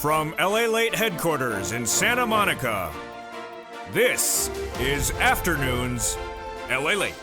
From LALATE headquarters in Santa Monica, this is Afternoons LALATE.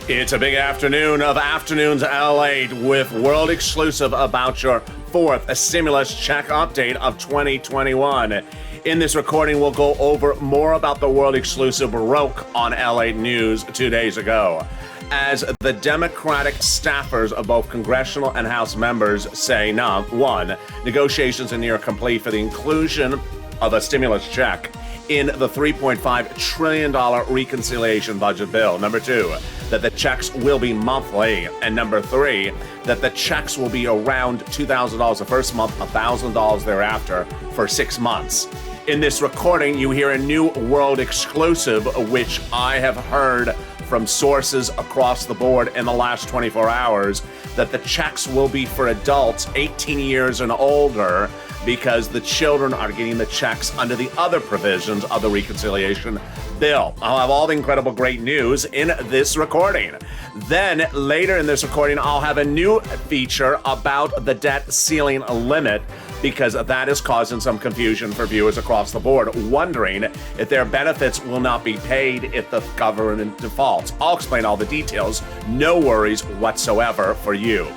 It's a big afternoon of Afternoons LALATE with world exclusive about your fourth stimulus check update of 2021. In this recording, we'll go over more about the world exclusive broke on LA News 2 days ago. As the Democratic staffers of both congressional and House members say, one, negotiations are near complete for the inclusion of a stimulus check in the $3.5 trillion reconciliation budget bill. Number two, that the checks will be monthly. And number three, that the checks will be around $2,000 the first month, $1,000 thereafter for 6 months. In this recording, you hear a new world exclusive, which I have heard from sources across the board in the last 24 hours, that the checks will be for adults 18 years and older because the children are getting the checks under the other provisions of the reconciliation bill. I'll have all the incredible great news in this recording. Then later in this recording, I'll have a new feature about the debt ceiling limit, because that is causing some confusion for viewers across the board, wondering if their benefits will not be paid if the government defaults. I'll explain all the details. No worries whatsoever for you.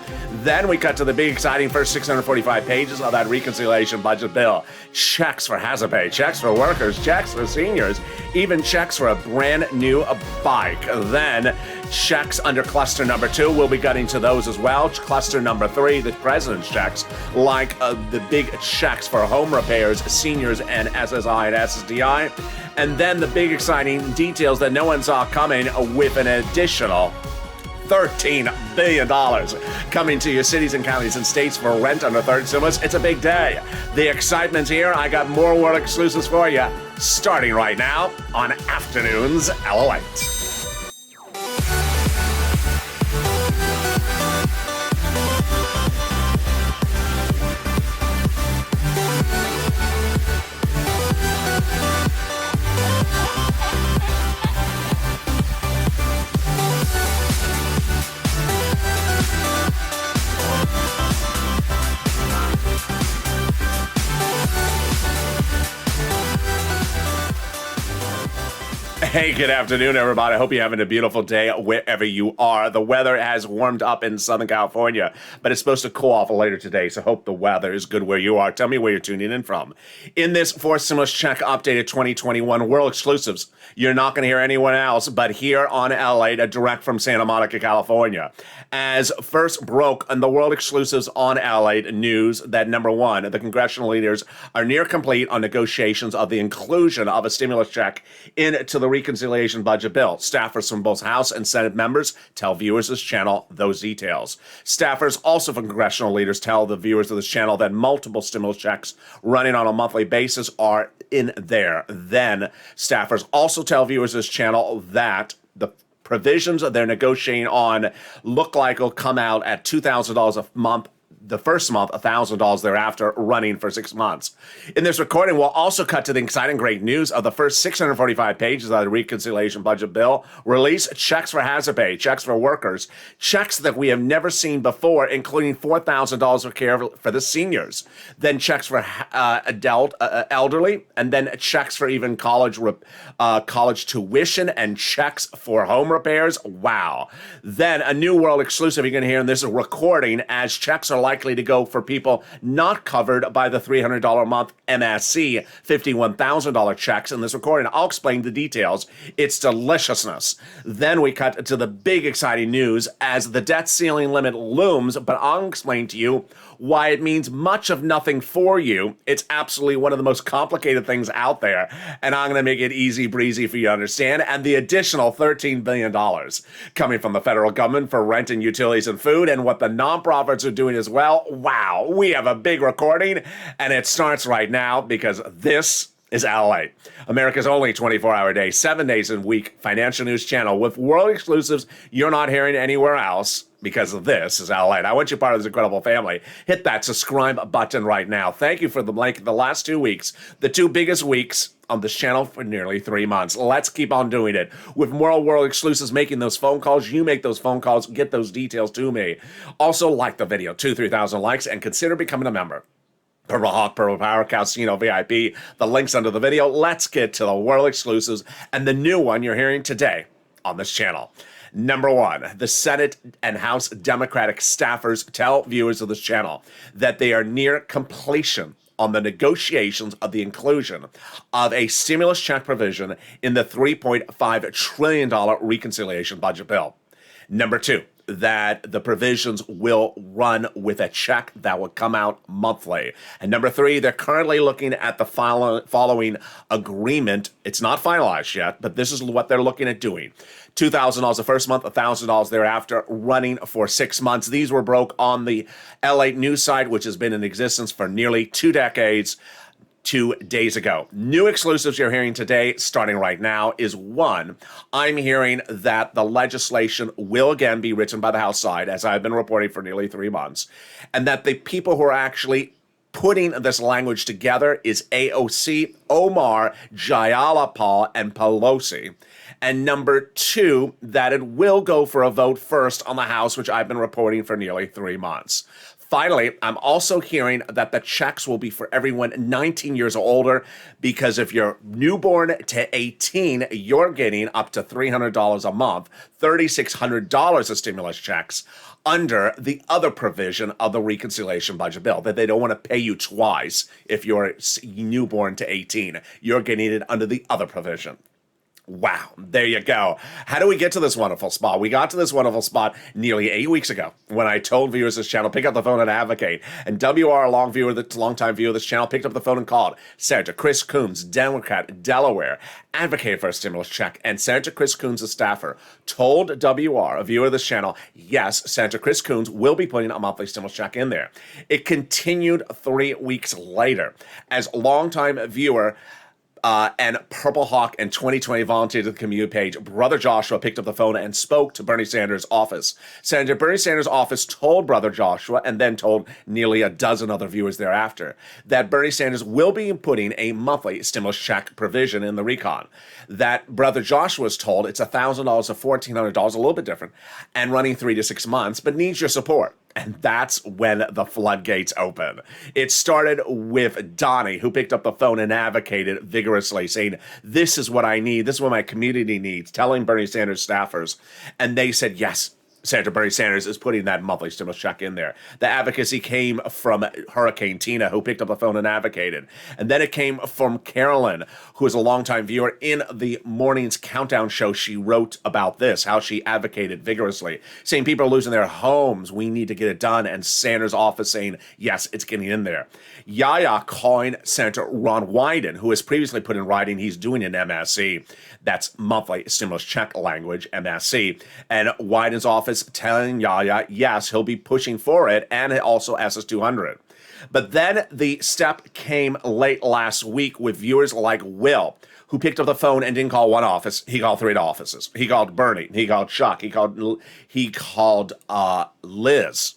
Then we cut to the big, exciting first 645 pages of that reconciliation budget bill. Checks for hazard pay, checks for workers, checks for seniors, even checks for a brand new bike. Then checks under cluster number 2, we'll be getting to those as well. Cluster number 3, the president's checks, like the big checks for home repairs, seniors, and SSI and SSDI. And then the big, exciting details that no one saw coming with an additional $13 billion coming to your cities and counties and states for rent under third stimulus. It's a big day. The excitement's here. I got more world exclusives for you, starting right now on Afternoons LALATE. Hey, good afternoon, everybody. I hope you're having a beautiful day wherever you are. The weather has warmed up in Southern California, but it's supposed to cool off later today, so hope the weather is good where you are. Tell me where you're tuning in from. In this fourth stimulus check updated 2021 world exclusives, you're not going to hear anyone else but here on LA, direct from Santa Monica, California. As first broke on the world exclusives on LA News that number one, the congressional leaders are near complete on negotiations of the inclusion of a stimulus check into the reconciliation budget bill. Staffers from both House and Senate members tell viewers of this channel those details. Staffers also from congressional leaders tell the viewers of this channel that multiple stimulus checks running on a monthly basis are in there. Then staffers also tell viewers of this channel that the provisions that they're negotiating on look like will come out at $2,000 a month the first month, $1,000 thereafter, running for 6 months. In this recording, we'll also cut to the exciting great news of the first 645 pages of the reconciliation budget bill. Release checks for hazard pay, checks for workers, checks that we have never seen before, including $4,000 for care for the seniors, then checks for elderly, and then checks for even college tuition, and checks for home repairs. Wow. Then a new world exclusive you're going to hear in this recording, as checks are likely to go for people not covered by the $300 a month MSC $51,000 checks in this recording. I'll explain the details. It's deliciousness. Then we cut to the big exciting news as the debt ceiling limit looms, but I'll explain to you why it means much of nothing for you. It's absolutely one of the most complicated things out there, and I'm going to make it easy breezy for you to understand. And the additional $13 billion coming from the federal government for rent and utilities and food, and what the nonprofits are doing as well. Wow, we have a big recording, and it starts right now because this is LALATE, America's only 24-hour day, 7 days a week financial news channel with world exclusives you're not hearing anywhere else, because this is LALATE. I want you part of this incredible family. Hit that subscribe button right now. Thank you for the last 2 weeks, the 2 biggest weeks on this channel for nearly 3 months. Let's keep on doing it. With more world exclusives, making those phone calls, you make those phone calls, get those details to me. Also, like the video, 2,000-3,000 likes, and consider becoming a member. Purple Hawk, Purple Power, Casino VIP. The link's under the video. Let's get to the world exclusives and the new one you're hearing today on this channel. Number one, the Senate and House Democratic staffers tell viewers of this channel that they are near completion on the negotiations of the inclusion of a stimulus check provision in the $3.5 trillion reconciliation budget bill. Number two, that the provisions will run with a check that will come out monthly. And number three, they're currently looking at the following agreement. It's not finalized yet, but this is what they're looking at doing. $2,000 the first month, $1,000 thereafter, running for 6 months. These were broke on the LATE news site, which has been in existence for nearly 2 decades. 2 days ago. New exclusives you're hearing today, starting right now, is one, I'm hearing that the legislation will again be written by the House side, as I've been reporting for nearly 3 months, and that the people who are actually putting this language together is AOC, Omar, Jayalapal, and Pelosi. And number two, that it will go for a vote first on the House, which I've been reporting for nearly 3 months. Finally, I'm also hearing that the checks will be for everyone 19 years or older, because if you're newborn to 18, you're getting up to $300 a month, $3,600 of stimulus checks under the other provision of the reconciliation budget bill, that they don't want to pay you twice if you're newborn to 18. You're getting it under the other provision. Wow, there you go. How do we get to this wonderful spot? We got to this wonderful spot nearly 8 weeks ago when I told viewers of this channel, pick up the phone and advocate. And WR, a longtime viewer of this channel, picked up the phone and called Senator Chris Coons, Democrat, Delaware, advocated for a stimulus check. And Senator Chris Coons, a staffer, told WR, a viewer of this channel, yes, Senator Chris Coons will be putting a monthly stimulus check in there. It continued 3 weeks later as longtime viewer and Purple Hawk and 2020 volunteer to the community page, Brother Joshua picked up the phone and spoke to Bernie Sanders' office. Senator Bernie Sanders' office told Brother Joshua, and then told nearly a dozen other viewers thereafter, that Bernie Sanders will be putting a monthly stimulus check provision in the RECON. That Brother Joshua was told it's $1,000 or $1,400, a little bit different, and running 3 to 6 months, but needs your support. And that's when the floodgates open. It started with Donnie, who picked up the phone and advocated vigorously, saying, this is what I need, this is what my community needs, telling Bernie Sanders staffers. And they said, yes, Senator Bernie Sanders is putting that monthly stimulus check in there. The advocacy came from Hurricane Tina, who picked up the phone and advocated. And then it came from Carolyn, who is a longtime viewer. In the morning's countdown show, she wrote about this, how she advocated vigorously, saying people are losing their homes, we need to get it done. And Sanders' office saying, yes, it's getting in there. Yaya calling Senator Ron Wyden, who has previously put in writing he's doing an MSC. That's monthly stimulus check language, MSC. And Wyden's office telling Yaya, yes, he'll be pushing for it, and also SS200. But then the step came late last week with viewers like Will, who picked up the phone and didn't call one office. He called 3 offices. He called Bernie. He called Chuck. He called Liz.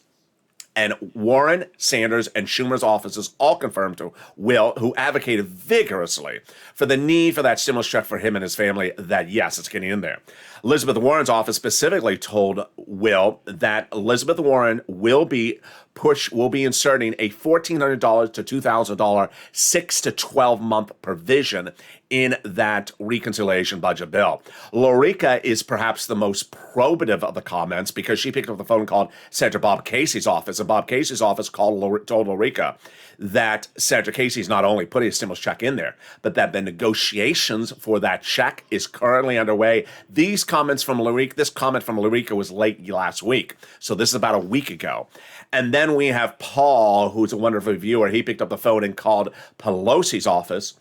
And Warren, Sanders, and Schumer's offices all confirmed to Will, who advocated vigorously for the need for that stimulus check for him and his family, that yes, it's getting in there. Elizabeth Warren's office specifically told Will that Elizabeth Warren will be inserting a $1,400 to $2,000 6 to 12 month provision in that reconciliation budget bill. Lorica is perhaps the most probative of the comments, because she picked up the phone and called Senator Bob Casey's office, and Bob Casey's office told Lorica that Senator Casey's not only putting a stimulus check in there, but that the negotiations for that check is currently underway. This comment from Lorica was late last week, so this is about a week ago. And then we have Paul, who's a wonderful viewer. He picked up the phone and called Pelosi's office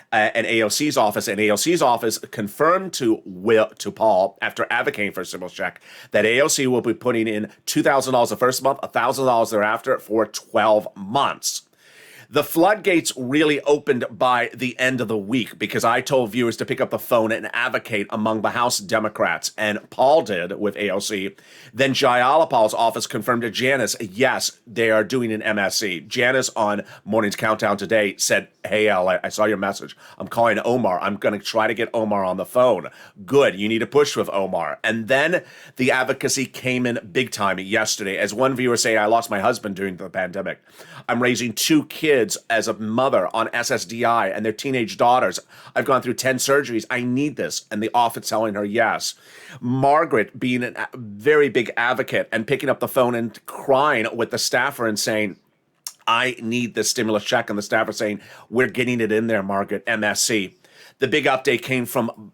and AOC's office, and AOC's office confirmed to Paul, after advocating for a stimulus check, that AOC will be putting in $2,000 the first month, $1,000 thereafter for 12 months. The floodgates really opened by the end of the week, because I told viewers to pick up the phone and advocate among the House Democrats, and Paul did with AOC. Then Jayalapal's office confirmed to Janice, yes, they are doing an MSC. Janice on Morning's Countdown today said, hey, Al, I saw your message. I'm calling Omar. I'm going to try to get Omar on the phone. Good. You need to push with Omar. And then the advocacy came in big time yesterday. As one viewer say, I lost my husband during the pandemic. I'm raising 2 kids kids as a mother on SSDI and their teenage daughters. I've gone through 10 surgeries. I need this. And the office telling her yes. Margaret being a very big advocate and picking up the phone and crying with the staffer and saying, I need this stimulus check. And the staffer saying, we're getting it in there, Margaret, MSC. The big update came from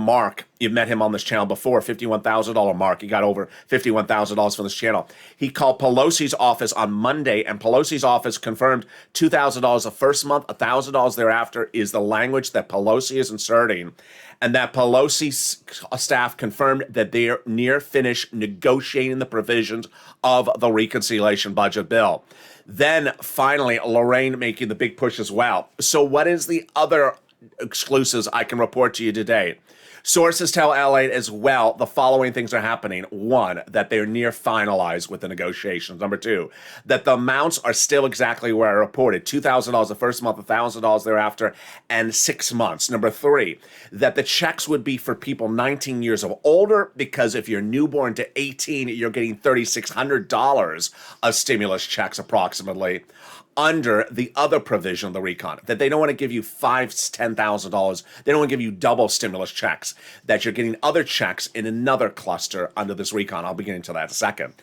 Mark. You've met him on this channel before, $51,000 Mark. He got over $51,000 from this channel. He called Pelosi's office on Monday, and Pelosi's office confirmed $2,000 the first month, $1,000 thereafter is the language that Pelosi is inserting, and that Pelosi's staff confirmed that they are near finished negotiating the provisions of the reconciliation budget bill. Then finally, Lorraine making the big push as well. So what is the other exclusives I can report to you today? Sources tell LALATE as well the following things are happening. One, that they're near finalized with the negotiations. Number two, that the amounts are still exactly where I reported. $2,000 the first month, $1,000 thereafter, and 6 months. Number three, that the checks would be for people 19 years or older, because if you're newborn to 18, you're getting $3,600 of stimulus checks approximately, under the other provision of the RECON, that they don't want to give you $5,000, $10,000. They don't want to give you double stimulus checks, that you're getting other checks in another cluster under this RECON. I'll be getting to that in a second.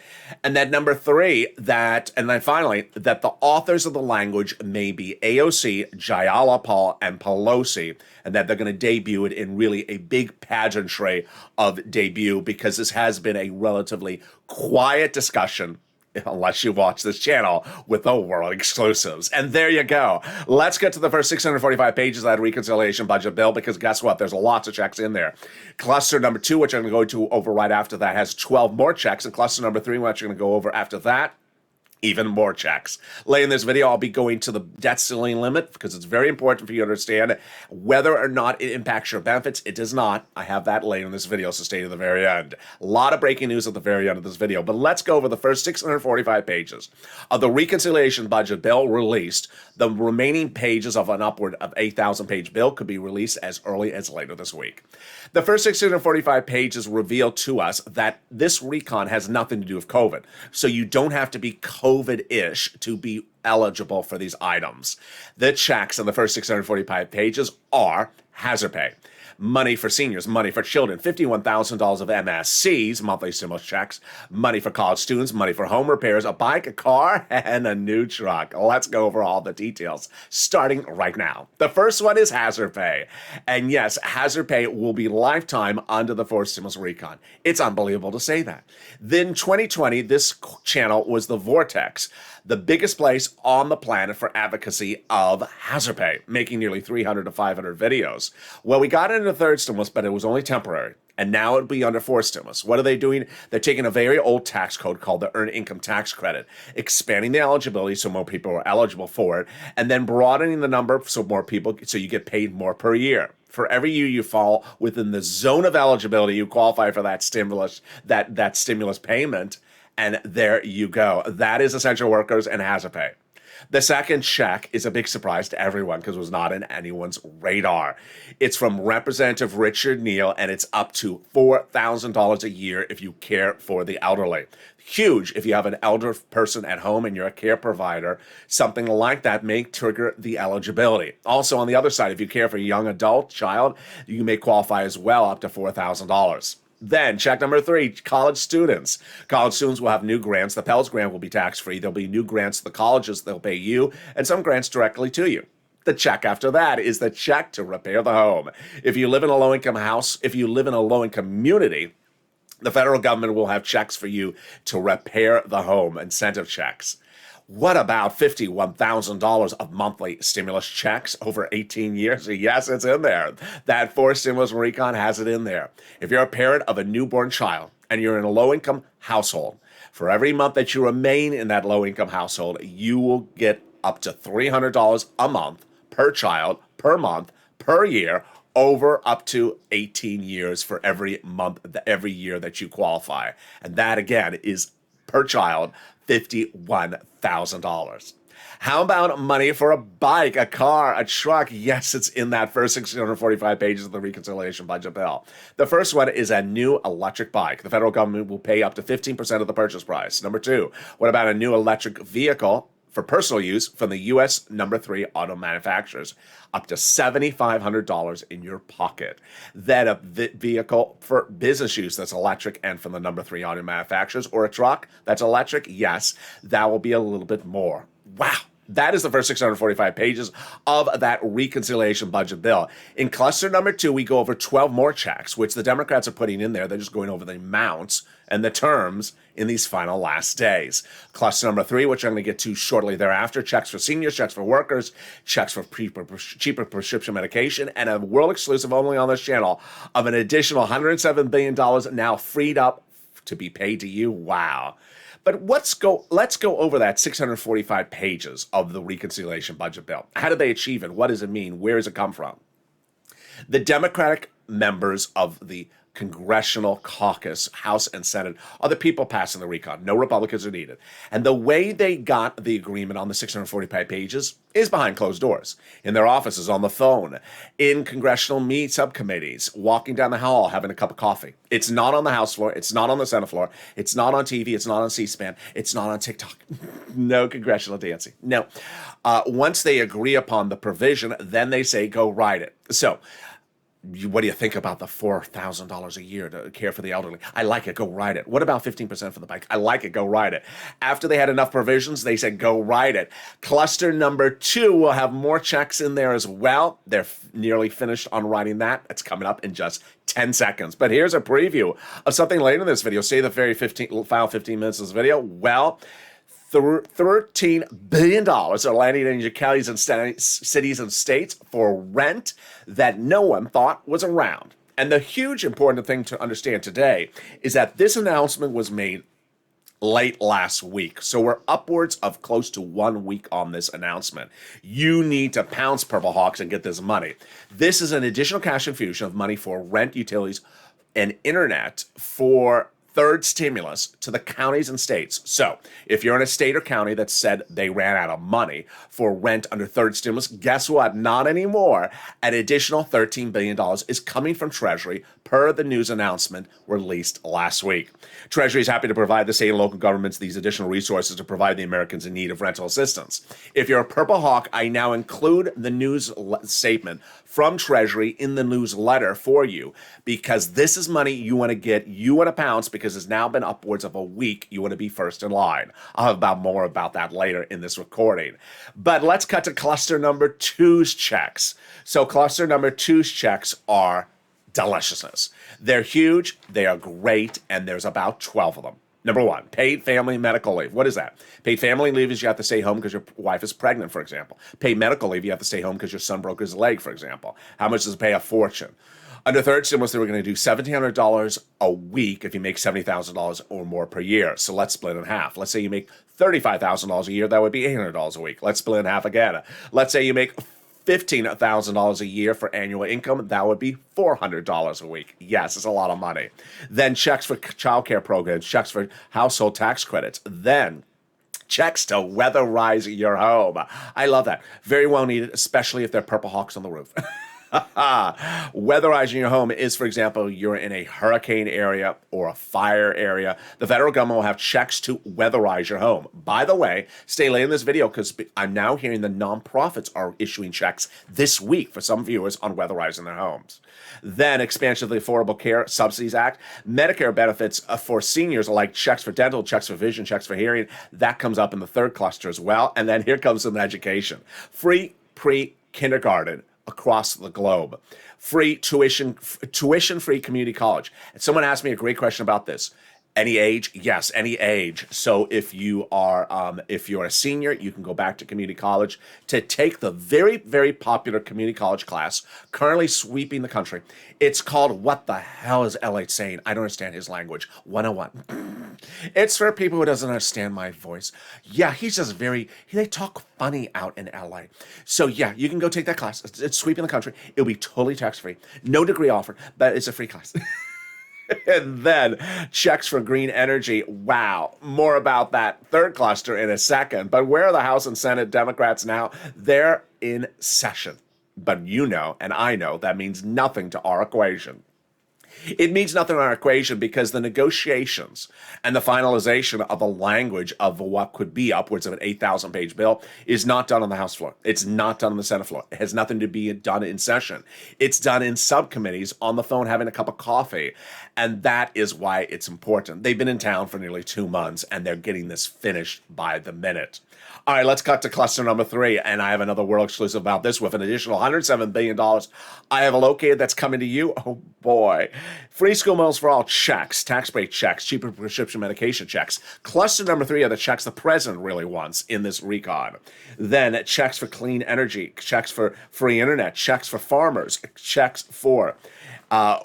And then number three, and then finally, that the authors of the language may be AOC, Jayapal, and Pelosi, and that they're going to debut it in really a big pageantry of debut, because this has been a relatively quiet discussion, unless you watch this channel, with the world exclusives. And there you go. Let's get to the first 645 pages of that reconciliation budget bill, because guess what? There's lots of checks in there. Cluster number 2, which I'm going to go over right after that, has 12 more checks. And cluster number 3, which I'm going to go over after that, even more checks. Later in this video, I'll be going to the debt ceiling limit, because it's very important for you to understand whether or not it impacts your benefits. It does not. I have that later in this video, so stay to the very end. A lot of breaking news at the very end of this video, but let's go over the first 645 pages of the reconciliation budget bill released. The remaining pages of an upward of 8,000-page bill could be released as early as later this week. The first 645 pages reveal to us that this recon has nothing to do with COVID, so you don't have to be COVID-ish to be eligible for these items. The checks in the first 645 pages are hazard pay, money for seniors, money for children, $51,000 of MSCs, monthly stimulus checks, money for college students, money for home repairs, a bike, a car, and a new truck. Let's go over all the details, starting right now. The first one is hazard pay. And yes, hazard pay will be lifetime under the forced stimulus recon. It's unbelievable to say that. Then 2020, this channel was the vortex, the biggest place on the planet for advocacy of hazard pay, making nearly 300 to 500 videos. Well, we got into third stimulus, but it was only temporary. And now it'll be under fourth stimulus. What are they doing? They're taking a very old tax code called the Earned Income Tax Credit, expanding the eligibility so more people are eligible for it, and then broadening the number so more people, so you get paid more per year. For every year you fall within the zone of eligibility, you qualify for that stimulus, that stimulus payment. And there you go. That is essential workers and hazard pay. The second check is a big surprise to everyone because it was not in anyone's radar. It's from Representative Richard Neal, and it's up to $4,000 a year if you care for the elderly. Huge if you have an elder person at home and you're a care provider. Something like that may trigger the eligibility. Also, on the other side, if you care for a young adult child, you may qualify as well, up to $4,000. Then, check number 3, college students. College students will have new grants. The Pell's grant will be tax-free. There'll be new grants to the colleges. They'll pay you, and some grants directly to you. The check after that is the check to repair the home. If you live in a low-income house, if you live in a low-income community, the federal government will have checks for you to repair the home, incentive checks. What about $51,000 of monthly stimulus checks over 18 years? Yes, it's in there. That forced stimulus recon has it in there. If you're a parent of a newborn child and you're in a low-income household, for every month that you remain in that low-income household, you will get up to $300 a month per child, per month, per year, over up to 18 years for every month, every year that you qualify. And that, again, is per child, $51,000. How about money for a bike, a car, a truck? Yes, it's in that first 645 pages of the reconciliation budget bill. The first one is a new electric bike. The federal government will pay up to 15% of the purchase price. Number 2, what about a new electric vehicle? for personal use from the U.S. number 3 auto manufacturers, up to $7,500 in your pocket. Then a vehicle for business use that's electric and from the number 3 auto manufacturers, or a truck that's electric, yes, that will be a little bit more. Wow. That is the first 645 pages of that reconciliation budget bill. In cluster number 2, we go over 12 more checks, which the Democrats are putting in there. They're just going over the amounts and the terms in these final last days. Cluster number 3, which I'm going to get to shortly thereafter, checks for seniors, checks for workers, checks for cheaper prescription medication, and a world exclusive only on this channel of an additional $107 billion now freed up to be paid to you. Wow. But let's go over that 645 pages of the reconciliation budget bill. How did they achieve it? What does it mean? Where does it come from? The Democratic members of the Congressional Caucus, House and Senate, are the people passing the recon. No Republicans are needed. And the way they got the agreement on the 645 pages is behind closed doors, in their offices, on the phone, in congressional subcommittees, walking down the hall, having a cup of coffee. It's not on the House floor. It's not on the Senate floor. It's not on TV. It's not on C-SPAN. It's not on TikTok. No congressional dancing. No. Once they agree upon the provision, then they say, go write it. So, what do you think about the $4,000 a year to care for the elderly? I like it. Go write it. What about 15% for the bike? I like it. Go write it. After they had enough provisions, they said, go write it. Cluster number 2 will have more checks in there as well. They're nearly finished on writing that. It's coming up in just 10 seconds. But here's a preview of something later in this video. Say the very final 15 minutes of this video. Well, $13 billion are landing in your counties and cities and states for rent that no one thought was around. And the huge important thing to understand today is that this announcement was made late last week. So we're upwards of close to 1 week on this announcement. You need to pounce, Purple Hawks, and get this money. This is an additional cash infusion of money for rent, utilities, and internet for third stimulus to the counties and states. So if you're in a state or county that said they ran out of money for rent under third stimulus, guess what? Not anymore. An additional $13 billion is coming from Treasury per the news announcement released last week. Treasury is happy to provide the state and local governments these additional resources to provide the Americans in need of rental assistance. If you're a Purple Hawk, I now include the news statement from Treasury in the newsletter for you, because this is money you want to get, you want to pounce, because it's now been upwards of a week. You want to be first in line. I'll have more about that later in this recording. But let's cut to cluster number 2's checks. So cluster number 2's checks are deliciousness. They're huge, they are great, and there's about 12 of them. Number 1, paid family medical leave. What is that? Paid family leave is you have to stay home because your wife is pregnant, for example. Paid medical leave, you have to stay home because your son broke his leg, for example. How much does it pay? A fortune. Under third stimulus, they were going to do $1,700 a week if you make $70,000 or more per year. So let's split in half. Let's say you make $35,000 a year. That would be $800 a week. Let's split in half again. Let's say you make $15,000 a year for annual income. That would be $400 a week. Yes, it's a lot of money. Then checks for child care programs, checks for household tax credits. Then checks to weatherize your home. I love that. Very well needed, especially if they're Purple Hawks on the roof. Weatherizing your home is, for example, you're in a hurricane area or a fire area. The federal government will have checks to weatherize your home. By the way, stay late in this video because I'm now hearing the nonprofits are issuing checks this week for some viewers on weatherizing their homes. Then expansion of the Affordable Care Subsidies Act. Medicare benefits for seniors like checks for dental, checks for vision, checks for hearing. That comes up in the third cluster as well. And then here comes some education. Free pre-kindergarten across the globe. Free tuition-free community college. And someone asked me a great question about this. Any age? Yes, any age. So if you're a senior, you can go back to community college to take the very, very popular community college class currently sweeping the country. It's called, what the hell is LATE saying? I don't understand his language. 101. It's for people who doesn't understand my voice. Yeah, he's just they talk funny out in LA. So yeah, you can go take that class. It's sweeping the country. It'll be totally tax-free. No degree offered, but it's a free class. And then checks for green energy. Wow. More about that third cluster in a second. But where are the House and Senate Democrats now? They're in session. But you know, and I know, that means nothing to our equation. It means nothing in our equation because the negotiations and the finalization of a language of what could be upwards of an 8,000 page bill is not done on the House floor. It's not done on the Senate floor. It has nothing to be done in session. It's done in subcommittees on the phone having a cup of coffee. And that is why it's important. They've been in town for nearly 2 months and they're getting this finished by the minute. All right, let's cut to cluster number 3. And I have another world exclusive about this with an additional $107 billion I have located that's coming to you. Oh boy. Free school meals for all checks, tax break checks, cheaper prescription medication checks. Cluster number 3 are the checks the president really wants in this recon. Then checks for clean energy, checks for free internet, checks for farmers, checks for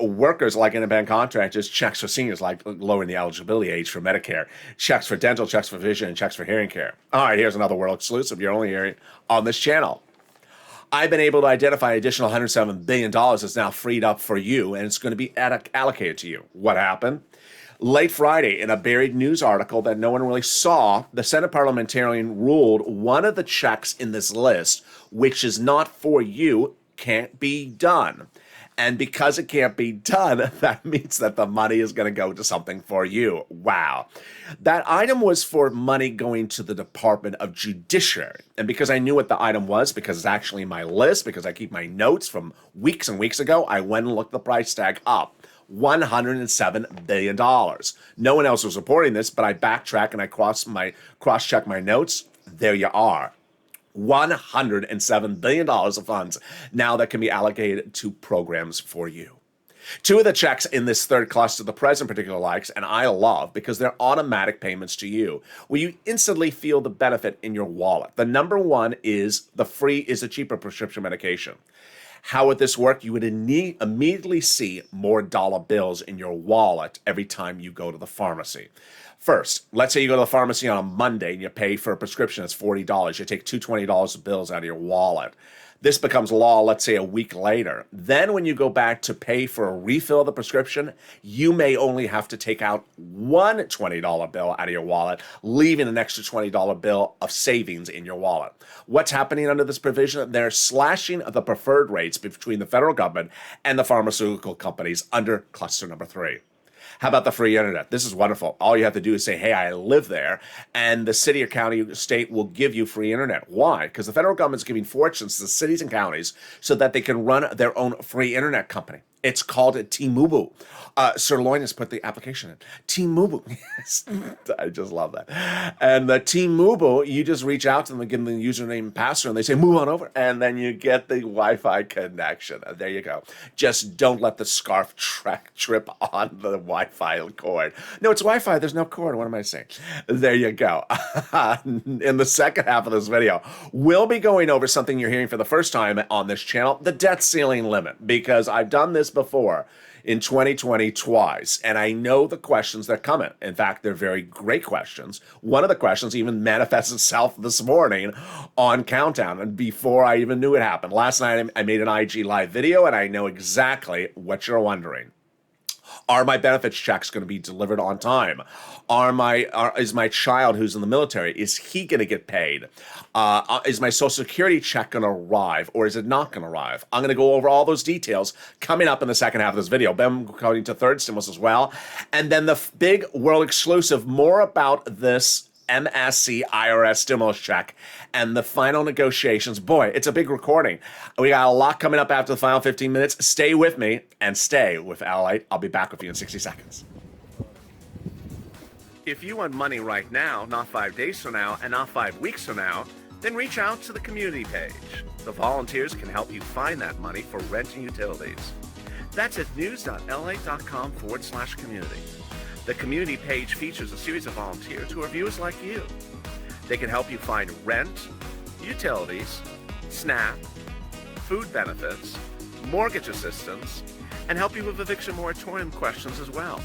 workers like independent contractors, checks for seniors like lowering the eligibility age for Medicare, checks for dental, checks for vision, and checks for hearing care. All right, here's another world exclusive you're only hearing on this channel. I've been able to identify additional $107 billion that's now freed up for you, and it's going to be allocated to you. What happened? Late Friday, in a buried news article that no one really saw, the Senate parliamentarian ruled one of the checks in this list, which is not for you, can't be done. And because it can't be done, that means that the money is going to go to something for you. Wow. That item was for money going to the Department of Judiciary. And because I knew what the item was, because it's actually in my list, because I keep my notes from weeks and weeks ago, I went and looked the price tag up. $107 billion. No one else was reporting this, but I backtrack and I cross-check my notes. There you are. $107 billion of funds now that can be allocated to programs for you. 2 of the checks in this third cluster the president particularly likes, and I love, because they're automatic payments to you, where you instantly feel the benefit in your wallet. The number 1 is a cheaper prescription medication. How would this work? You would immediately see more dollar bills in your wallet every time you go to the pharmacy. First, let's say you go to the pharmacy on a Monday and you pay for a prescription that's $40. You take $20 of bills out of your wallet. This becomes law, let's say, a week later. Then when you go back to pay for a refill of the prescription, you may only have to take out one $20 bill out of your wallet, leaving an extra $20 bill of savings in your wallet. What's happening under this provision? They're slashing the preferred rates between the federal government and the pharmaceutical companies under cluster number 3. How about the free internet? This is wonderful. All you have to do is say, hey, I live there, and the city or county or state will give you free internet. Why? Because the federal government is giving fortunes to the cities and counties so that they can run their own free internet company. It's called T-Mobile. Sirloin has put the application in. T-Mobile. Yes. I just love that. And the T-Mobile, you just reach out to them and give them the username and password, and they say, move on over. And then you get the Wi-Fi connection. There you go. Just don't let the scarf trip on the Wi-Fi cord. No, it's Wi-Fi. There's no cord. What am I saying? There you go. In the second half of this video, we'll be going over something you're hearing for the first time on this channel, the debt ceiling limit, because I've done this before in 2020 twice, and I know the questions that come in. In fact, they're very great questions. One of the questions even manifests itself this morning on Countdown, and before I even knew it happened. Last night, I made an IG live video, and I know exactly what you're wondering. Are my benefits checks going to be delivered on time? Is my child who's in the military, is he going to get paid? Is my Social Security check going to arrive, or is it not going to arrive? I'm going to go over all those details coming up in the second half of this video. I'm going to third stimulus as well. And then the big world exclusive, more about this MSC IRS stimulus check and the final negotiations. Boy, it's a big recording. We got a lot coming up after the final 15 minutes. Stay with me and stay with LALATE. I'll be back with you in 60 seconds. If you want money right now, not 5 days from now, and not 5 weeks from now, then reach out to the community page. The volunteers can help you find that money for rent and utilities. That's at news.lalate.com/community. The community page features a series of volunteers who are viewers like you. They can help you find rent, utilities, SNAP, food benefits, mortgage assistance, and help you with eviction moratorium questions as well.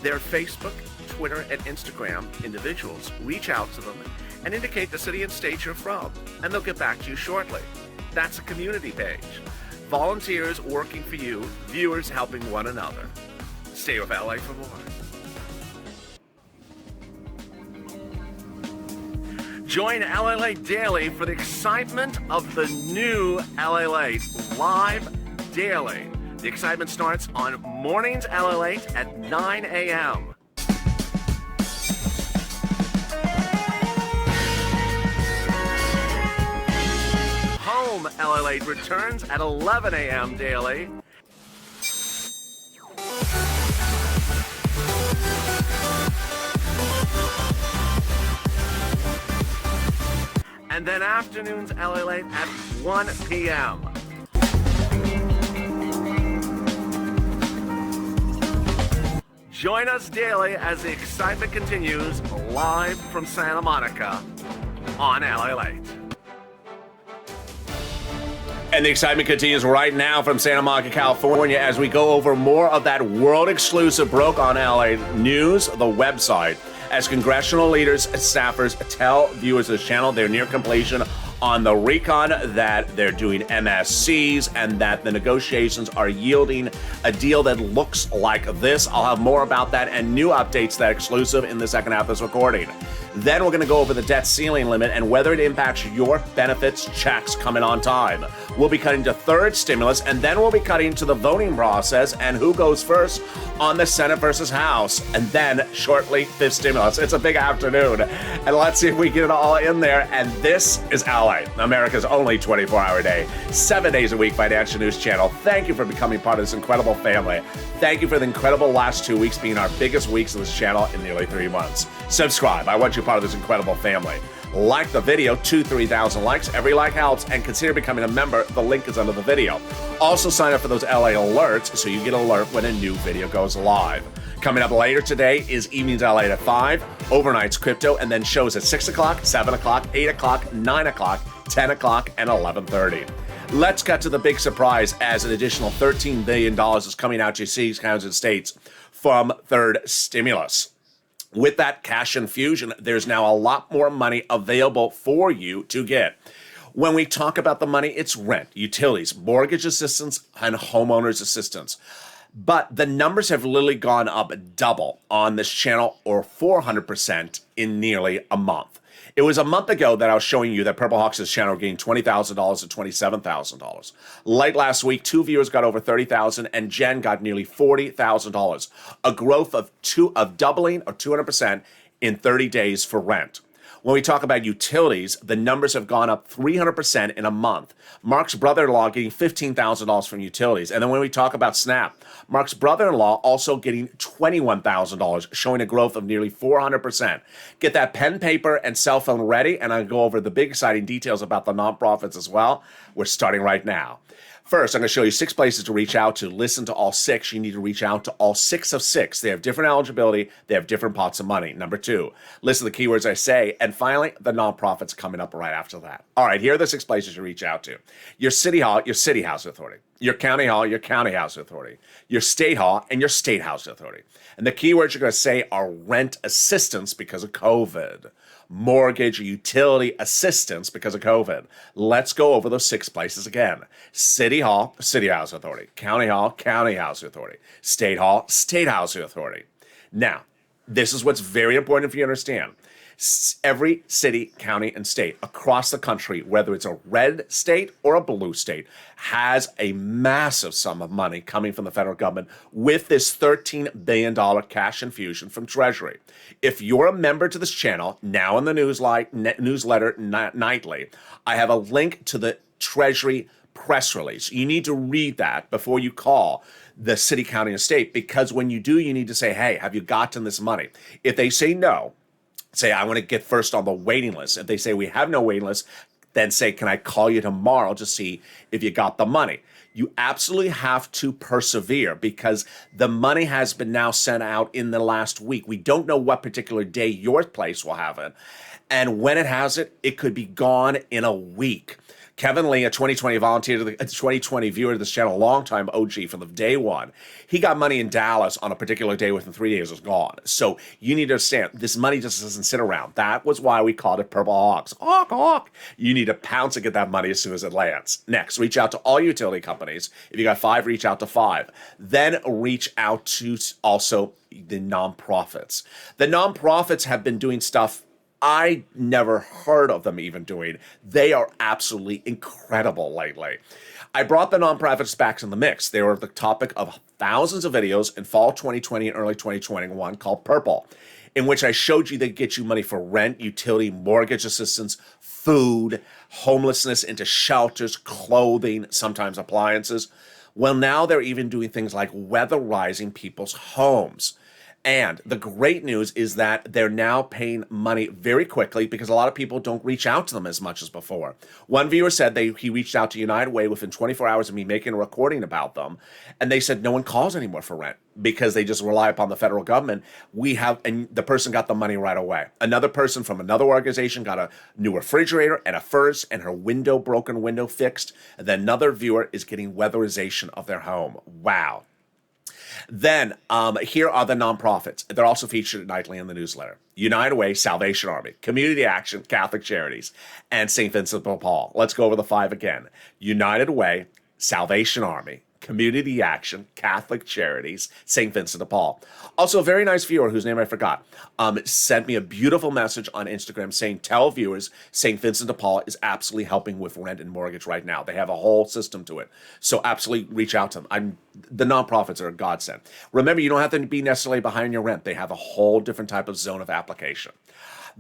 Their Facebook, Twitter, and Instagram individuals reach out to them and indicate the city and state you're from, and they'll get back to you shortly. That's a community page. Volunteers working for you, viewers helping one another. Stay with LA for more. Join LALATE Daily for the excitement of the new LALATE live daily The excitement starts on mornings LALATE at 9 a.m. Home LALATE returns at 11 a.m. daily. And then afternoons LALATE at 1 p.m. Join us daily as the excitement continues live from Santa Monica on LALATE. And the excitement continues right now from Santa Monica, California, as we go over more of that world-exclusive Broke on LA News, the website, as congressional leaders and staffers tell viewers of the channel they're near completion on the RECON, that they're doing MSCs, and that the negotiations are yielding a deal that looks like this. I'll have more about that and new updates that are exclusive in the second half of this recording. Then we're going to go over the debt ceiling limit and whether it impacts your benefits checks coming on time. We'll be cutting to third stimulus, and then we'll be cutting to the voting process and who goes first on the Senate versus House, and then shortly fifth stimulus. It's a big afternoon, and let's see if we get it all in there. And this is LA, America's only 24-hour day, 7 days a week financial news channel. Thank you for becoming part of this incredible family. Thank you for the incredible last 2 weeks being our biggest weeks of this channel in nearly 3 months. Subscribe. I want you part of this incredible family. Like the video, 3,000 likes. Every like helps, and consider becoming a member. The link is under the video. Also sign up for those LA alerts so you get an alert when a new video goes live. Coming up later today is Evenings LA at 5, Overnights Crypto, and then shows at 6 o'clock, 7 o'clock, 8 o'clock, 9 o'clock, 10 o'clock, and 11:30. Let's get to the big surprise as an additional $13 billion is coming out to cities, counties, and states from third stimulus. With that cash infusion, there's now a lot more money available for you to get. When we talk about the money, it's rent, utilities, mortgage assistance, and homeowners assistance. But the numbers have literally gone up double on this channel, or 400% in nearly a month. It was a month ago that I was showing you that Purple Hawks' channel gained $20,000 to $27,000. Late last week, 2 viewers got over $30,000, and Jen got nearly $40,000, a growth of doubling, or 200%, in 30 days for rent. When we talk about utilities, the numbers have gone up 300% in a month. Mark's brother-in-law getting $15,000 from utilities. And then when we talk about SNAP, Mark's brother-in-law also getting $21,000, showing a growth of nearly 400%. Get that pen, paper, and cell phone ready, and I'll go over the big exciting details about the nonprofits as well. We're starting right now. First, I'm going to show you 6 places to reach out to. Listen to all 6. You need to reach out to all 6 of 6. They have different eligibility. They have different pots of money. Number 2, listen to the keywords I say. And finally, the nonprofits coming up right after that. All right, here are the 6 places to reach out to. Your city hall, your city house authority. Your county hall, your county house authority. Your state hall, and your state house authority. And the keywords you're going to say are rent assistance because of COVID. Mortgage or utility assistance because of COVID. Let's go over those 6 places again. City Hall, City House Authority. County Hall, County House Authority. State Hall, State House Authority. Now, this is what's very important for you to understand. Every city, county, and state across the country, whether it's a red state or a blue state, has a massive sum of money coming from the federal government with this $13 billion cash infusion from Treasury. If you're a member to this channel, now in the newsletter nightly, I have a link to the Treasury press release. You need to read that before you call the city, county, and state, because when you do, you need to say, hey, have you gotten this money? If they say no, say, I want to get first on the waiting list. If they say we have no waiting list, then say, can I call you tomorrow to see if you got the money? You absolutely have to persevere because the money has been now sent out in the last week. We don't know what particular day your place will have it. And when it has it, it could be gone in a week. Kevin Lee, a 2020 volunteer, a 2020 viewer to this channel, longtime OG from the day one. He got money in Dallas on a particular day within 3 days, it was gone. So you need to understand, this money just doesn't sit around. That was why we called it Purple Hawks. Hawk, hawk. You need to pounce and get that money as soon as it lands. Next, reach out to all utility companies. If you got 5, reach out to 5. Then reach out to also the nonprofits. The nonprofits have been doing stuff I never heard of them even doing. They are absolutely incredible lately. I brought the nonprofits back in the mix. They were the topic of thousands of videos in fall 2020 and early 2021 called Purple, in which I showed you they get you money for rent, utility, mortgage assistance, food, homelessness, into shelters, clothing, sometimes appliances. Well, now they're even doing things like weatherizing people's homes. And the great news is that they're now paying money very quickly because a lot of people don't reach out to them as much as before. One viewer said he reached out to United Way within 24 hours of me making a recording about them, and they said no one calls anymore for rent because they just rely upon the federal government. And the person got the money right away. Another person from another organization got a new refrigerator and a furnace and her broken window fixed. And then another viewer is getting weatherization of their home. Wow. Then here are the nonprofits. They're also featured nightly in the newsletter. United Way, Salvation Army, Community Action, Catholic Charities, and St. Vincent de Paul. Let's go over the 5 again. United Way, Salvation Army, Community Action, Catholic Charities, St. Vincent de Paul. Also, a very nice viewer whose name I forgot sent me a beautiful message on Instagram saying, tell viewers St. Vincent de Paul is absolutely helping with rent and mortgage right now. They have a whole system to it. So absolutely reach out to them. The nonprofits are a godsend. Remember, you don't have to be necessarily behind your rent. They have a whole different type of zone of application.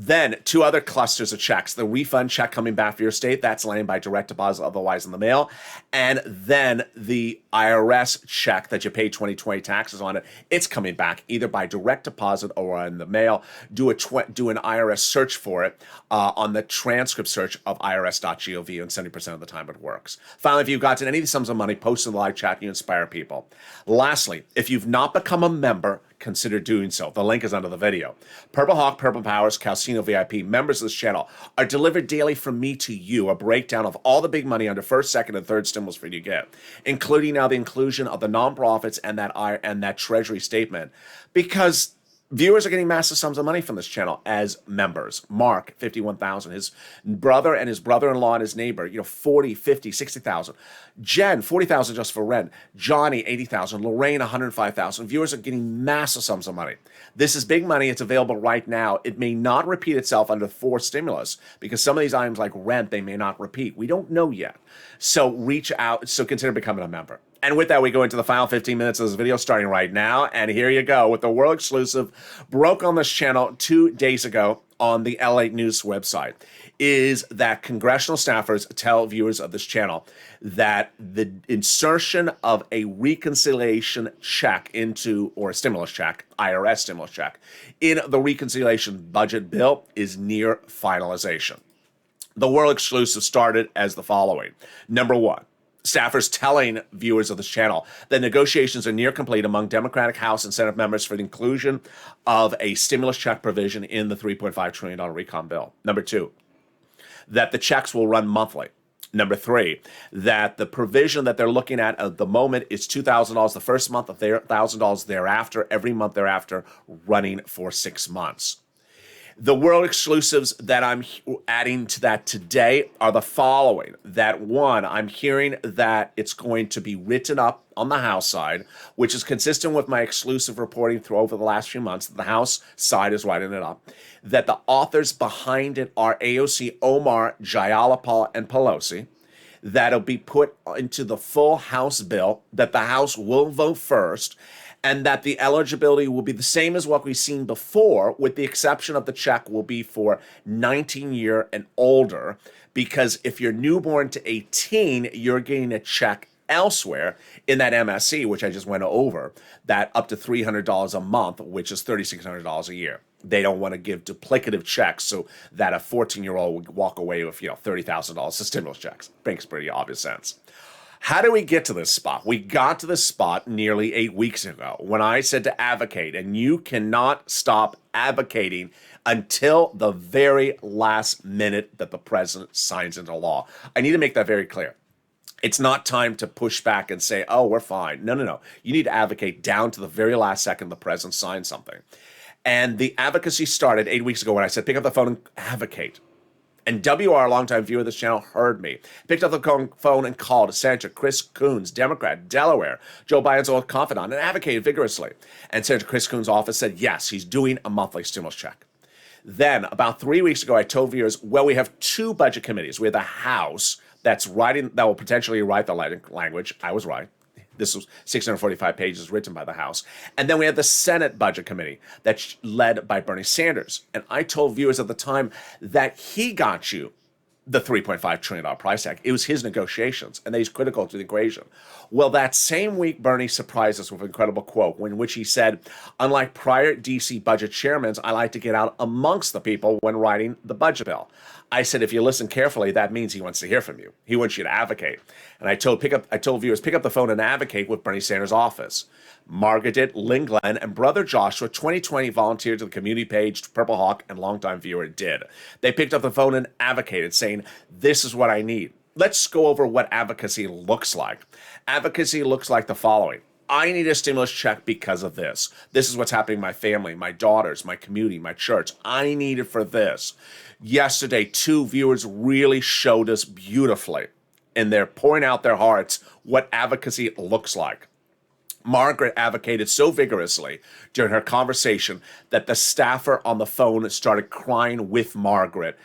Then 2 other clusters of checks. The refund check coming back for your state, that's landing by direct deposit, otherwise in the mail. And then the IRS check that you paid 2020 taxes on it, it's coming back either by direct deposit or in the mail. Do an IRS search for it on the transcript search of irs.gov, and 70% of the time it works. Finally, if you've gotten any of these sums of money, post in the live chat, you inspire people. Lastly, if you've not become a member, consider doing so. The link is under the video. Purple Hawk, Purple Powers, Calcino VIP members of this channel are delivered daily from me to you, a breakdown of all the big money under first, second, and third stimulus for you to get, including now the inclusion of the nonprofits and that treasury statement, because viewers are getting massive sums of money from this channel as members. Mark, 51,000. His brother and his brother-in-law and his neighbor, 40, 50, 60,000. Jen, 40,000 just for rent. Johnny, 80,000. Lorraine, 105,000. Viewers are getting massive sums of money. This is big money. It's available right now. It may not repeat itself under 4 stimulus because some of these items like rent, they may not repeat. We don't know yet. So reach out. So consider becoming a member. And with that, we go into the final 15 minutes of this video starting right now. And here you go with the world exclusive, broke on this channel 2 days ago on the LALATE News website, is that congressional staffers tell viewers of this channel that the insertion of a reconciliation check or a stimulus check, IRS stimulus check, in the reconciliation budget bill is near finalization. The world exclusive started as the following. Number 1. Staffers telling viewers of this channel that negotiations are near complete among Democratic House and Senate members for the inclusion of a stimulus check provision in the $3.5 trillion RECON bill. Number 2, that the checks will run monthly. Number 3, that the provision that they're looking at the moment is $2,000 the first month, $1,000 thereafter, every month thereafter, running for 6 months. The world exclusives that I'm adding to that today are the following. That 1, I'm hearing that it's going to be written up on the House side, which is consistent with my exclusive reporting through over the last few months. The House side is writing it up. That the authors behind it are AOC, Omar, Jayalapal, and Pelosi. That'll be put into the full House bill, that the House will vote first, and that the eligibility will be the same as what we've seen before, with the exception of the check will be for 19-year and older, because if you're newborn to 18, you're getting a check elsewhere in that MSC, which I just went over, that up to $300 a month, which is $3,600 a year. They don't want to give duplicative checks so that a 14-year-old would walk away with, $30,000 of stimulus checks. Makes pretty obvious sense. How do we get to this spot? We got to this spot nearly 8 weeks ago when I said to advocate, and you cannot stop advocating until the very last minute that the president signs into law. I need to make that very clear. It's not time to push back and say, oh, we're fine. No. You need to advocate down to the very last second the president signs something. And the advocacy started 8 weeks ago when I said, pick up the phone and advocate. And WR, a longtime viewer of this channel, heard me. Picked up the phone and called Senator Chris Coons, Democrat, Delaware, Joe Biden's old confidant, and advocated vigorously. And Senator Chris Coons' office said, yes, he's doing a monthly stimulus check. Then, about 3 weeks ago, I told viewers, well, we have two budget committees. We have the House that will potentially write the language. I was right. This was 645 pages written by the House. And then we had the Senate Budget Committee that's led by Bernie Sanders. And I told viewers at the time that he got you the $3.5 trillion price tag. It was his negotiations, and he's critical to the equation. Well, that same week, Bernie surprised us with an incredible quote in which he said, unlike prior DC budget chairmen, I like to get out amongst the people when writing the budget bill. I said, if you listen carefully, that means he wants to hear from you. He wants you to advocate. And I told viewers, pick up the phone and advocate with Bernie Sanders' office. Margaret, Lynn Glenn, and brother Joshua, 2020 volunteered to the community page, Purple Hawk, and longtime viewer did. They picked up the phone and advocated, saying, this is what I need. Let's go over what advocacy looks like. Advocacy looks like the following. I need a stimulus check because of this. This is what's happening in my family, my daughters, my community, my church. I need it for this. Yesterday, two viewers really showed us beautifully, and they're pouring out their hearts, what advocacy looks like. Margaret advocated so vigorously during her conversation that the staffer on the phone started crying with Margaret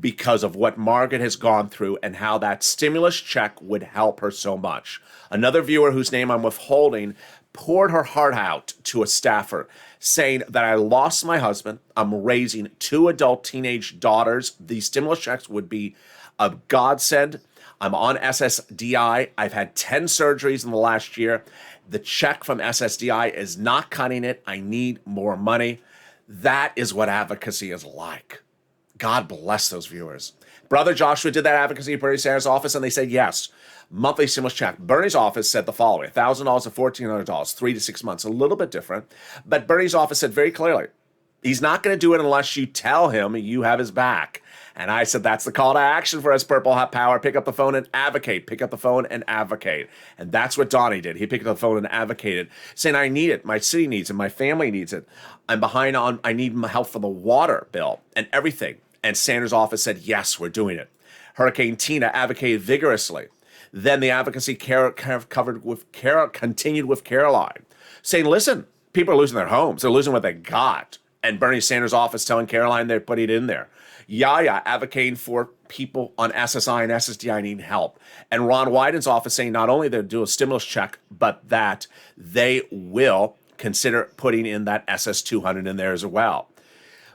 because of what Margaret has gone through and how that stimulus check would help her so much. Another viewer whose name I'm withholding poured her heart out to a staffer, saying that I lost my husband, I'm raising two adult teenage daughters, these stimulus checks would be a godsend. I'm on SSDI. I've had 10 surgeries in the last year. The check from SSDI is not cutting it. I need more money. That is what advocacy is like. God bless those viewers. Brother Joshua did that advocacy at Bernie Sanders' office, and they said yes. Monthly stimulus check. Bernie's office said the following, $1,000 to $1,400, 3 to 6 months, a little bit different. But Bernie's office said very clearly, he's not going to do it unless you tell him you have his back. And I said, that's the call to action for us, Purple Hat Power. Pick up the phone and advocate. Pick up the phone and advocate. And that's what Donnie did. He picked up the phone and advocated, saying, I need it. My city needs it. My family needs it. I'm behind on, I need help for the water bill and everything. And Sanders' office said, yes, we're doing it. Hurricane Tina advocated vigorously. Then the advocacy continued with Caroline, saying, listen, people are losing their homes. They're losing what they got. And Bernie Sanders' office telling Caroline they're putting it in there. Yaya advocating for people on SSI and SSDI need help. And Ron Wyden's office saying not only they'll do a stimulus check, but that they will consider putting in that SS200 in there as well.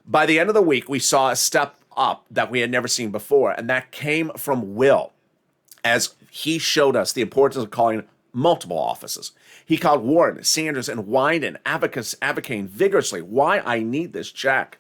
By the end of the week, we saw a step up that we had never seen before, and that came from Will, as he showed us the importance of calling multiple offices. He called Warren, Sanders, and Wyden, advocating vigorously why I need this check.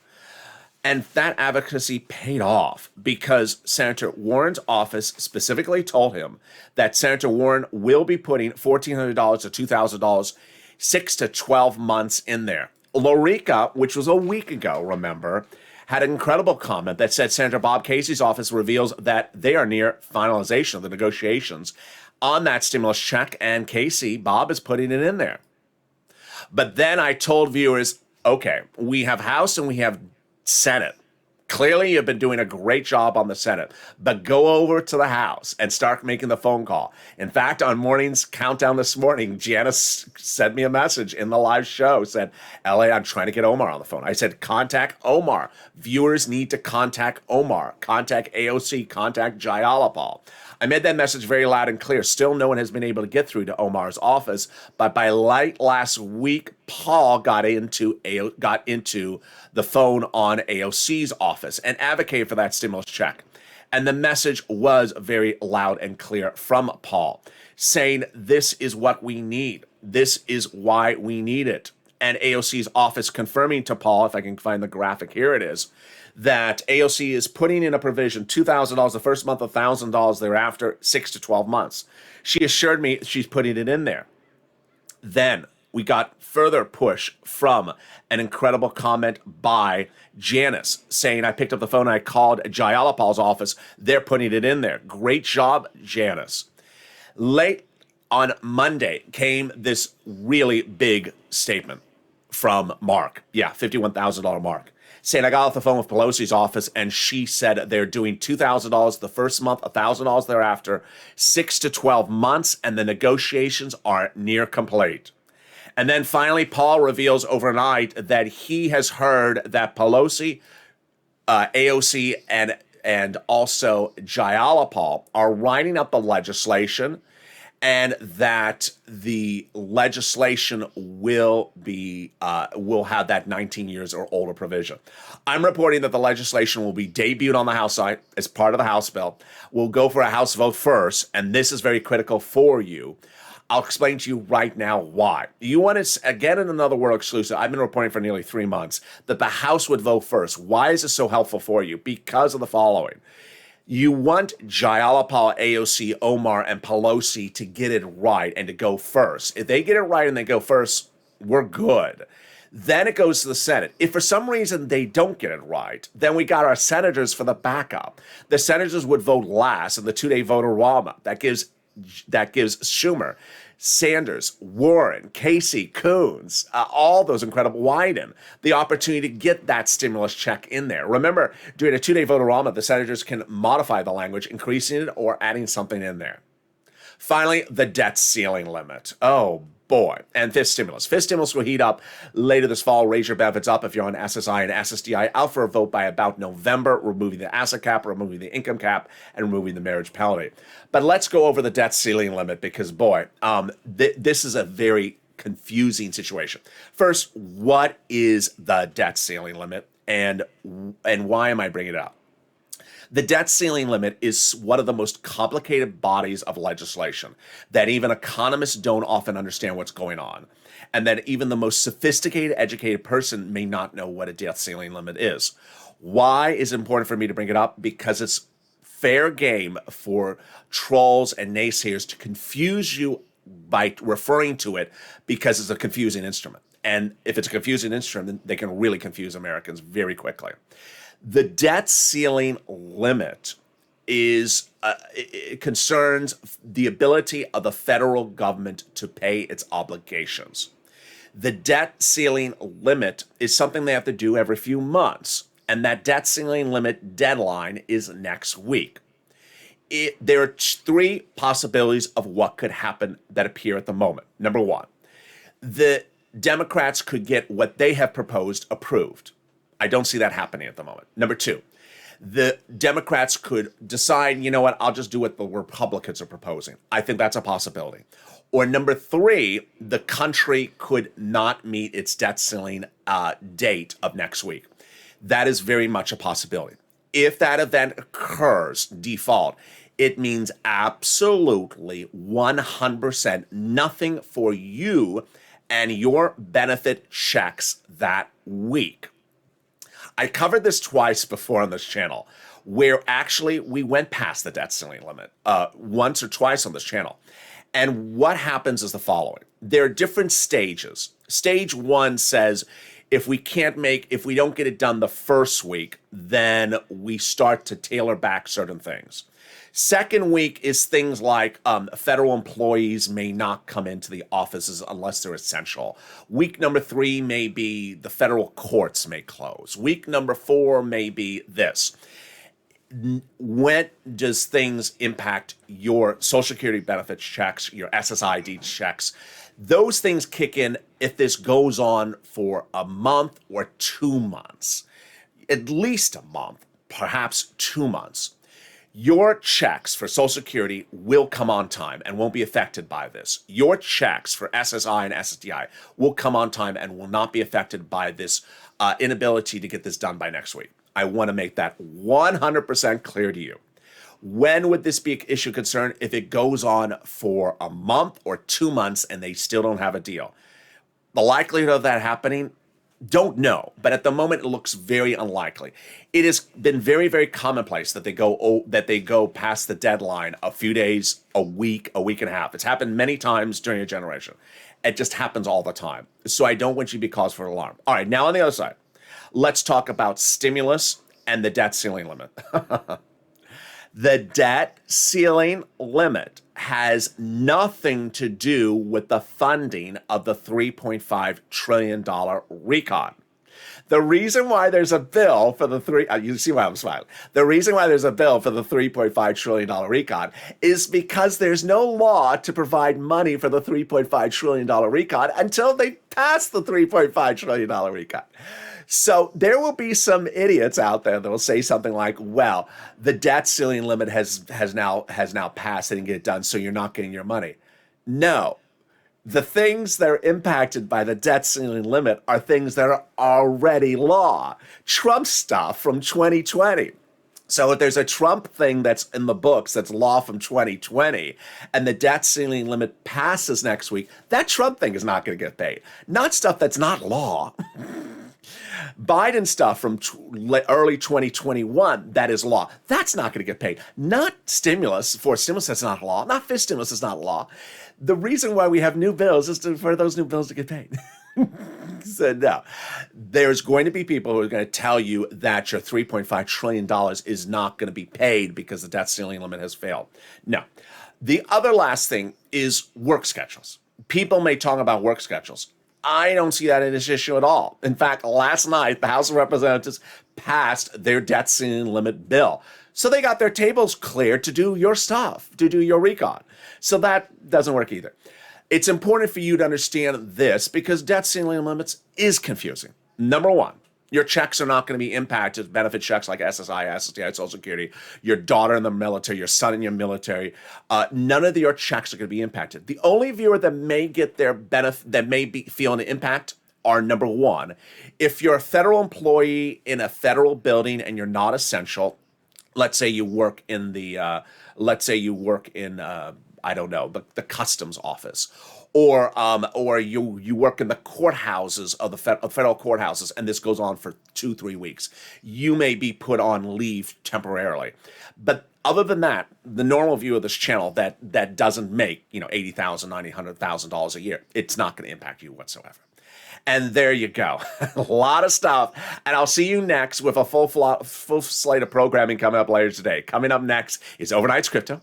And that advocacy paid off because Senator Warren's office specifically told him that Senator Warren will be putting $1,400 to $2,000, 6 to 12 months in there. Lorica, which was a week ago, remember, had an incredible comment that said Senator Bob Casey's office reveals that they are near finalization of the negotiations on that stimulus check, and Bob is putting it in there. But then I told viewers, okay, we have House and we have Senate. Clearly, you've been doing a great job on the Senate, but go over to the House and start making the phone call. In fact, on morning's countdown this morning, Janice sent me a message in the live show, said, LA, I'm trying to get Omar on the phone. I said, contact Omar. Viewers need to contact Omar. Contact AOC. Contact Jayalapal. I made that message very loud and clear. Still, no one has been able to get through to Omar's office, but by late last week, Paul got into the phone on AOC's office and advocated for that stimulus check. And the message was very loud and clear from Paul, saying this is what we need. This is why we need it. And AOC's office confirming to Paul, if I can find the graphic, here it is, that AOC is putting in a provision, $2,000 the first month, $1,000 thereafter, 6 to 12 months. She assured me she's putting it in there. Then we got further push from an incredible comment by Janice saying, I picked up the phone and I called Jayalapal's office. They're putting it in there. Great job, Janice. Late on Monday came this really big statement from Mark. Yeah, $51,000 Mark. Saying I got off the phone with Pelosi's office and she said they're doing $2,000 the first month, $1,000 thereafter, 6 to 12 months, and the negotiations are near complete. And then finally, Paul reveals overnight that he has heard that Pelosi AOC and also Jayalapal are writing up the legislation, and that the legislation will have that 19 years or older provision. I'm reporting that the legislation will be debuted on the House side as part of the House bill. We'll go for a House vote first, and this is very critical for you. I'll explain to you right now why. You want to, again, in another world exclusive, I've been reporting for nearly 3 months that the House would vote first. Why is this so helpful for you? Because of the following. You want Jayalapal, AOC, Omar, and Pelosi to get it right and to go first. If they get it right and they go first, we're good. Then it goes to the Senate. If for some reason they don't get it right, then we got our senators for the backup. The senators would vote last in the two-day vote-a-rama. That gives Schumer, Sanders, Warren, Casey, Coons, all those incredible Wyden, the opportunity to get that stimulus check in there. Remember, during a two-day vote-a-rama, the senators can modify the language, increasing it or adding something in there. Finally, the debt ceiling limit. Oh, boy. And fifth stimulus. Fifth stimulus will heat up later this fall. Raise your benefits up if you're on SSI and SSDI. Out for a vote by about November, removing the asset cap, removing the income cap, and removing the marriage penalty. But let's go over the debt ceiling limit because, boy, this is a very confusing situation. First, what is the debt ceiling limit, and why am I bringing it up? The debt ceiling limit is one of the most complicated bodies of legislation that even economists don't often understand what's going on, and that even the most sophisticated, educated person may not know what a debt ceiling limit is. Why is it important for me to bring it up? Because it's fair game for trolls and naysayers to confuse you by referring to it because it's a confusing instrument. And if it's a confusing instrument, then they can really confuse Americans very quickly. The debt ceiling limit it concerns the ability of the federal government to pay its obligations. The debt ceiling limit is something they have to do every few months, and that debt ceiling limit deadline is next week. There are three possibilities of what could happen that appear at the moment. Number one, the Democrats could get what they have proposed approved. I don't see that happening at the moment. Number two, the Democrats could decide, you know what, I'll just do what the Republicans are proposing. I think that's a possibility. Or number three, the country could not meet its debt ceiling date of next week. That is very much a possibility. If that event occurs, default, it means absolutely 100% nothing for you and your benefit checks that week. I covered this twice before on this channel, where actually we went past the debt ceiling limit once or twice on this channel. And what happens is the following. There are different stages. Stage one says if we don't get it done the first week, then we start to tailor back certain things. Second week is things like federal employees may not come into the offices unless they're essential. Week number 3 may be the federal courts may close. Week number 4 may be this. When does things impact your Social Security benefits checks, your SSID checks? Those things kick in if this goes on for a month or 2 months. At least a month, perhaps 2 months. Your checks for Social Security will come on time and won't be affected by this. Your checks for SSI and SSDI will come on time and will not be affected by this inability to get this done by next week. I want to make that 100% clear to you. When would this be an issue of concern? If it goes on for a month or 2 months and they still don't have a deal. The likelihood of that happening, don't know, but at the moment it looks very unlikely. It has been very, very commonplace that they go past the deadline a few days, a week and a half. It's happened many times during a generation. It just happens all the time. So I don't want you to be cause for alarm. All right, now on the other side, let's talk about stimulus and the debt ceiling limit. The debt ceiling limit has nothing to do with the funding of the $3.5 trillion RECON. The reason why there's a bill for you see why I'm smiling. The reason why there's a bill for the $3.5 trillion RECON is because there's no law to provide money for the $3.5 trillion RECON until they pass the $3.5 trillion RECON. So there will be some idiots out there that will say something like, well, the debt ceiling limit has now passed, they didn't get it done, so you're not getting your money. No. The things that are impacted by the debt ceiling limit are things that are already law. Trump stuff from 2020. So if there's a Trump thing that's in the books that's law from 2020 and the debt ceiling limit passes next week, that Trump thing is not going to get paid. Not stuff that's not law. Biden stuff from early 2021, that is law. That's not going to get paid. Not stimulus. For stimulus, that's not law. Not fish stimulus is not law. The reason why we have new bills is for those new bills to get paid. So no, there's going to be people who are going to tell you that your $3.5 trillion is not going to be paid because the debt ceiling limit has failed. No. The other last thing is work schedules. People may talk about work schedules. I don't see that in this issue at all. In fact, last night, the House of Representatives passed their debt ceiling limit bill. So they got their tables cleared to do your stuff, to do your recon. So that doesn't work either. It's important for you to understand this because debt ceiling limits is confusing. Number one, your checks are not going to be impacted. Benefit checks like SSI, SSDI, Social Security, your daughter in the military, your son in your military, none of your checks are going to be impacted. The only viewer that may get their benefit, that may be feeling an impact are number one, if you're a federal employee in a federal building and you're not essential, let's say you work in the, I don't know, the customs office, or you work in the courthouses of the federal courthouses, and this goes on for 2-3 weeks. You may be put on leave temporarily, but other than that, the normal view of this channel that doesn't make $80,000, $90,000, $100,000 a year, it's not going to impact you whatsoever. And there you go. A lot of stuff. And I'll see you next with a full slate of programming coming up later today. Coming up next is Overnight's Crypto,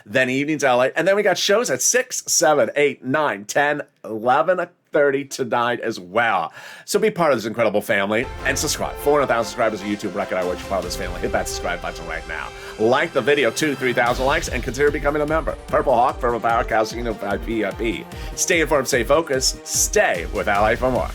then Evenings LALATE, and then we got shows at 6, 7, 8, 9, 10, 11:30 tonight as well. So be part of this incredible family and subscribe. 400,000 subscribers on YouTube. Recognize what you're part of this family. Hit that subscribe button right now. Like the video, 2,000-3,000 likes, and consider becoming a member. Purple Hawk, Purple Power, Casino, VIP. Stay informed, stay focused, stay with Ally for more.